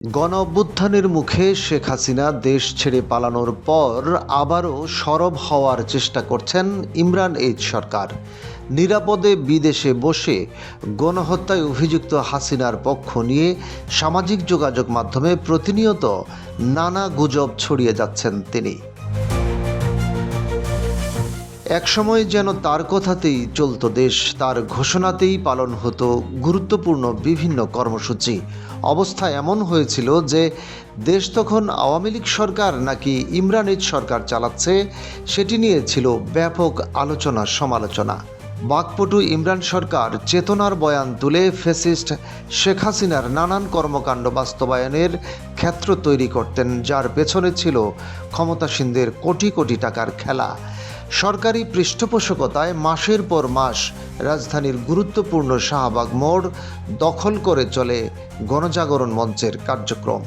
গণঅভ্যুত্থানের মুখে শেখ হাসিনা দেশ ছেড়ে পালানোর পর আবারও সরব হওয়ার চেষ্টা করছেন ইমরান এইচ সরকার। নিরাপদে বিদেশে বসে গণহত্যায় অভিযুক্ত হাসিনার পক্ষ নিয়ে সামাজিক যোগাযোগ মাধ্যমে প্রতিনিয়ত নানা গুজব ছড়িয়ে যাচ্ছেন তিনি। একসময় যেন তার কথাতেই চলত দেশ, তার ঘোষণাতেই পালন হতো গুরুত্বপূর্ণ বিভিন্ন কর্মসূচি। অবস্থা এমন হয়েছিল যে দেশ তখন আওয়ামী লীগ সরকার নাকি ইমরান এইচ সরকার চালাচ্ছে সেটি নিয়ে ছিল ব্যাপক আলোচনা সমালোচনা। বাকপটু ইমরান সরকার চেতনার বয়ান তুলে ফ্যাসিস্ট শেখ হাসিনার নানান কর্মকাণ্ড বাস্তবায়নের ক্ষেত্র তৈরি করতেন, যার পেছনে ছিল ক্ষমতাসীনদের কোটি কোটি টাকার খেলা। সরকারি পৃষ্ঠপোষকতায় মাসের পর মাস রাজধানীর গুরুত্বপূর্ণ শাহবাগ মোড় দখল করে চলে গণজাগরণ মঞ্চের কার্যক্রম।